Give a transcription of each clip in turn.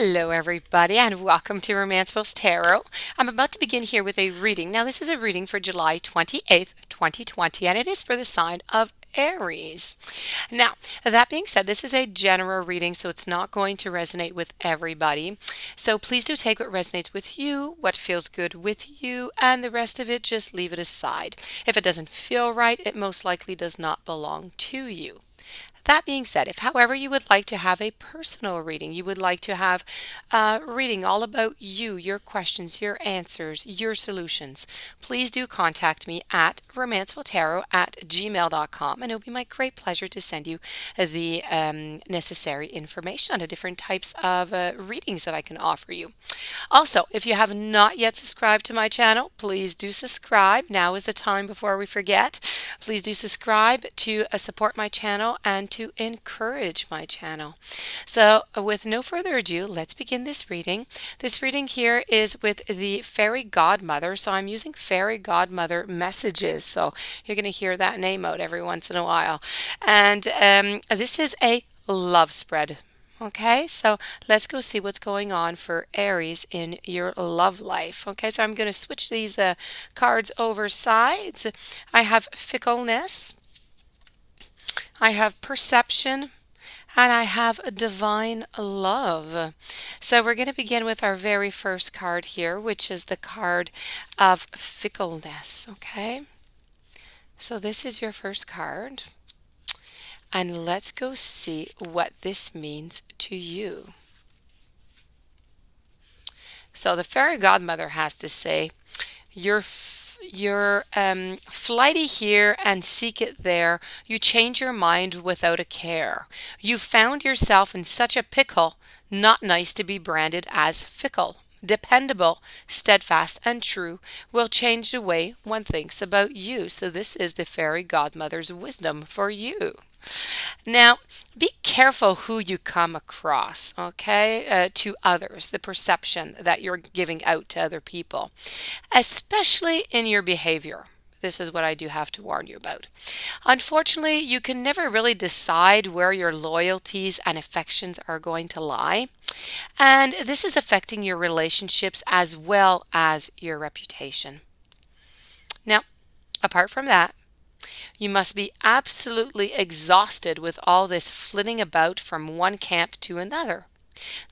Hello, everybody, and welcome to Romanceville's Tarot. I'm about to begin here with a reading. Now, this is a reading for July 28th, 2020, and it is for the sign of Aries. Now, that being said, this is a general reading, so it's not going to resonate with everybody. So please do take what resonates with you, what feels good with you, and the rest of it, just leave it aside. If it doesn't feel right, it most likely does not belong to you. That being said, if however you would like to have a personal reading, you would like to have a reading all about you, your questions, your answers, your solutions, please do contact me at romancevilletarot@gmail.com, and it'll be my great pleasure to send you the necessary information on the different types of readings that I can offer you. Also, if you have not yet subscribed to my channel, please do subscribe. Now is the time before we forget. Please do subscribe to support my channel and to encourage my channel. So with no further ado, let's begin this reading. This reading here is with the Fairy Godmother. So I'm using Fairy Godmother messages. So you're going to hear that name out every once in a while. And this is a love spread. Okay, so let's go see what's going on for Aries in your love life. Okay, so I'm going to switch these cards over sides. I have fickleness, I have perception, and I have divine love. So we're going to begin with our very first card here, which is the card of fickleness. Okay, so this is your first card. And let's go see what this means to you. So the fairy godmother has to say, you're flighty here and seek it there. You change your mind without a care. You found yourself in such a pickle, not nice to be branded as fickle. Dependable, steadfast, and true will change the way one thinks about you. So this is the fairy godmother's wisdom for you. Now, be careful who you come across, okay, to others, the perception that you're giving out to other people, especially in your behavior. This is what I do have to warn you about. Unfortunately, you can never really decide where your loyalties and affections are going to lie. And this is affecting your relationships as well as your reputation. Now, apart from that, you must be absolutely exhausted with all this flitting about from one camp to another.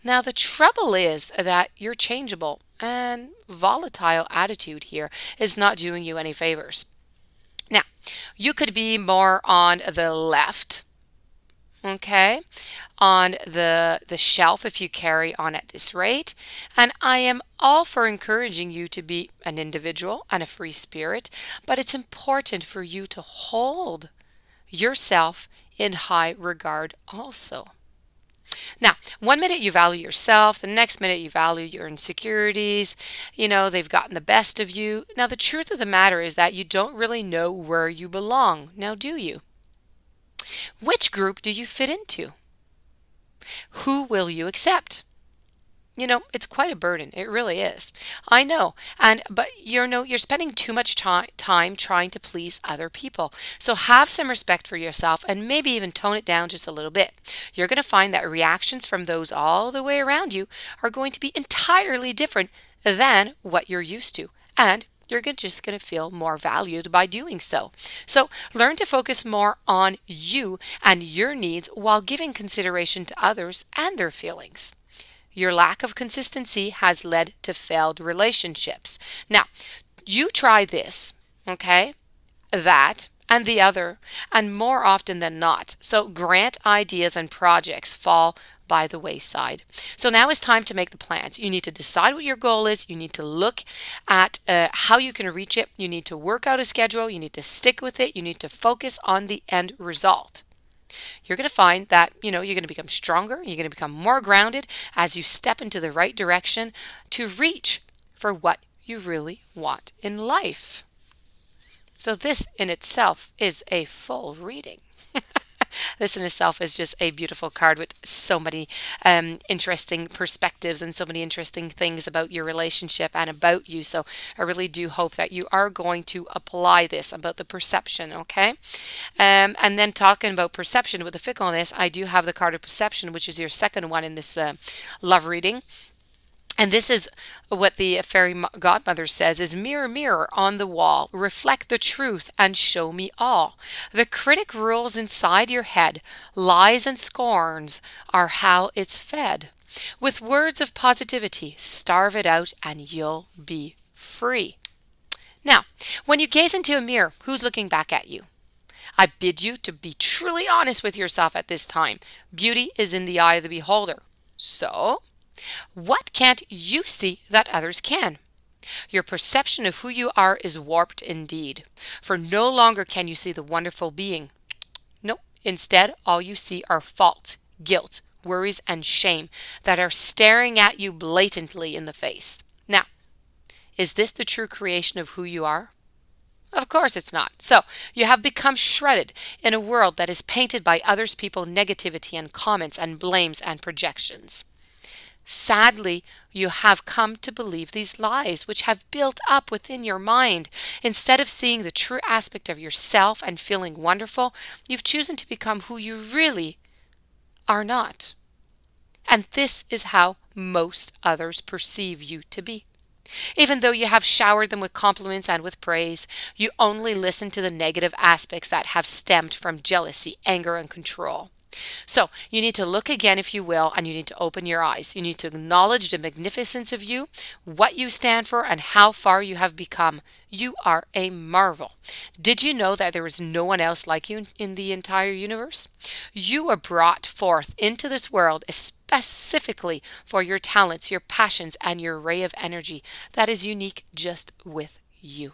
Now, the trouble is that your changeable and volatile attitude here is not doing you any favors. Now, you could be more on the left, okay, on the shelf if you carry on at this rate. And I am all for encouraging you to be an individual and a free spirit, but it's important for you to hold yourself in high regard also. Now, one minute you value yourself, the next minute you value your insecurities. You know, they've gotten the best of you. Now, the truth of the matter is that you don't really know where you belong. Now, do you? Which group do you fit into? Who will you accept? You know, it's quite a burden. It really is. I know. But you're spending too much time trying to please other people. So have some respect for yourself and maybe even tone it down just a little bit. You're going to find that reactions from those all the way around you are going to be entirely different than what you're used to. And you're just going to feel more valued by doing so. So learn to focus more on you and your needs while giving consideration to others and their feelings. Your lack of consistency has led to failed relationships. Now, you try this, okay, that, and the other, and more often than not. So grant ideas and projects fall by the wayside. So now it's time to make the plans. You need to decide what your goal is. You need to look at how you can reach it. You need to work out a schedule. You need to stick with it. You need to focus on the end result. You're going to find that, you're going to become stronger. You're going to become more grounded as you step into the right direction to reach for what you really want in life. So this in itself is a full reading. This in itself is just a beautiful card with so many interesting perspectives and so many interesting things about your relationship and about you. So I really do hope that you are going to apply this about the perception, okay? And then talking about perception with the fickleness, I do have the card of perception, which is your second one in this love reading. And this is what the fairy godmother says is mirror, mirror on the wall, reflect the truth and show me all. The critic rules inside your head, lies and scorns are how it's fed. With words of positivity, starve it out and you'll be free. Now, when you gaze into a mirror, who's looking back at you? I bid you to be truly honest with yourself at this time. Beauty is in the eye of the beholder. So, what can't you see that others can? Your perception of who you are is warped indeed, for no longer can you see the wonderful being. No, instead, all you see are faults, guilt, worries, and shame that are staring at you blatantly in the face. Now, is this the true creation of who you are? Of course it's not. So, you have become shredded in a world that is painted by others' people's negativity and comments and blames and projections. Sadly, you have come to believe these lies which have built up within your mind. Instead of seeing the true aspect of yourself and feeling wonderful, you've chosen to become who you really are not. And this is how most others perceive you to be. Even though you have showered them with compliments and with praise, you only listen to the negative aspects that have stemmed from jealousy, anger, and control. So you need to look again, if you will, and you need to open your eyes. You need to acknowledge the magnificence of you, what you stand for, and how far you have become. You are a marvel. Did you know that there is no one else like you in the entire universe? You were brought forth into this world specifically for your talents, your passions, and your ray of energy that is unique just with you.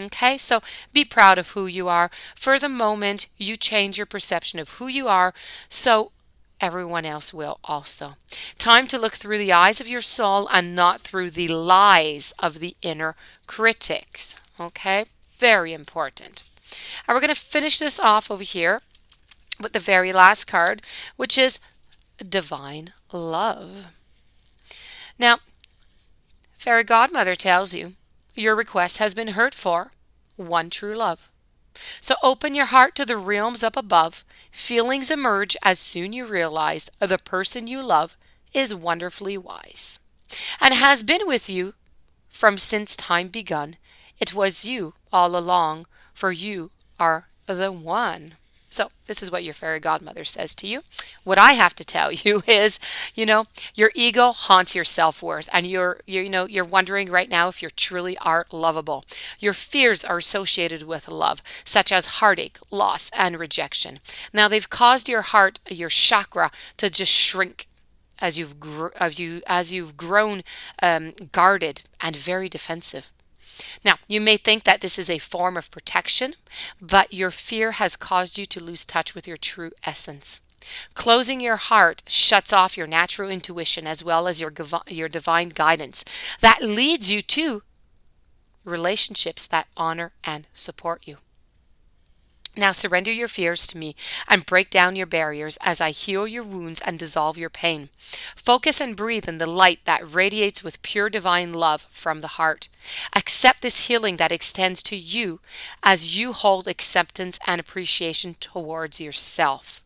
Okay, so be proud of who you are. For the moment, you change your perception of who you are, so everyone else will also. Time to look through the eyes of your soul and not through the lies of the inner critics. Okay, very important. And we're going to finish this off over here with the very last card, which is Divine Love. Now, Fairy Godmother tells you your request has been heard for one true love. So open your heart to the realms up above. Feelings emerge as soon you realize the person you love is wonderfully wise and has been with you from since time begun. It was you all along, for you are the one. So this is what your fairy godmother says to you. What I have to tell you is, your ego haunts your self-worth, and you're wondering right now if you truly are lovable. Your fears are associated with love, such as heartache, loss, and rejection. Now they've caused your heart, your chakra, to just shrink as you've grown guarded and very defensive. Now, you may think that this is a form of protection, but your fear has caused you to lose touch with your true essence. Closing your heart shuts off your natural intuition as well as your divine guidance that leads you to relationships that honor and support you. Now surrender your fears to me and break down your barriers as I heal your wounds and dissolve your pain. Focus and breathe in the light that radiates with pure divine love from the heart. Accept this healing that extends to you as you hold acceptance and appreciation towards yourself.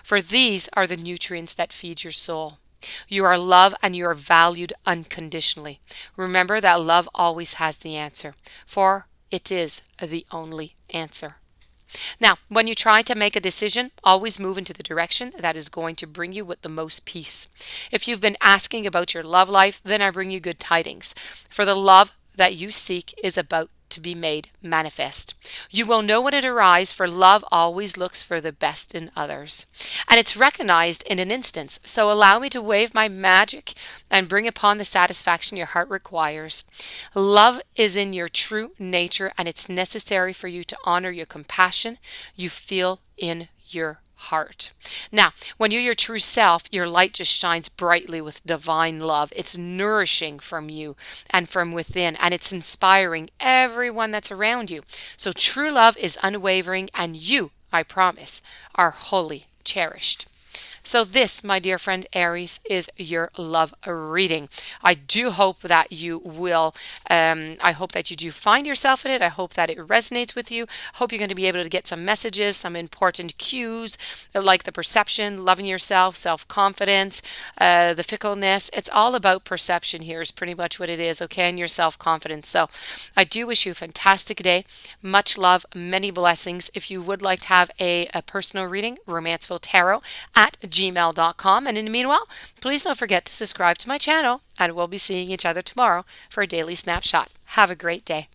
For these are the nutrients that feed your soul. You are loved and you are valued unconditionally. Remember that love always has the answer, for it is the only answer. Now, when you try to make a decision, always move into the direction that is going to bring you with the most peace. If you've been asking about your love life, then I bring you good tidings. For the love that you seek is about to be made manifest. You will know when it arrives, for love always looks for the best in others. And it's recognized in an instance. So allow me to wave my magic and bring upon the satisfaction your heart requires. Love is in your true nature, and it's necessary for you to honor your compassion you feel in your heart. Now, when you're your true self, your light just shines brightly with divine love. It's nourishing from you and from within, and it's inspiring everyone that's around you. So true love is unwavering, and you I promise, are wholly cherished. So this, my dear friend Aries, is your love reading. I do hope that you will, I hope that you do find yourself in it. I hope that it resonates with you. Hope you're going to be able to get some messages, some important cues, like the perception, loving yourself, self-confidence, the fickleness. It's all about perception here is pretty much what it is, okay, and your self-confidence. So I do wish you a fantastic day. Much love, many blessings. If you would like to have a personal reading, Romanceville Tarot at gmail.com. And in the meanwhile, please don't forget to subscribe to my channel, and we'll be seeing each other tomorrow for a daily snapshot. Have a great day.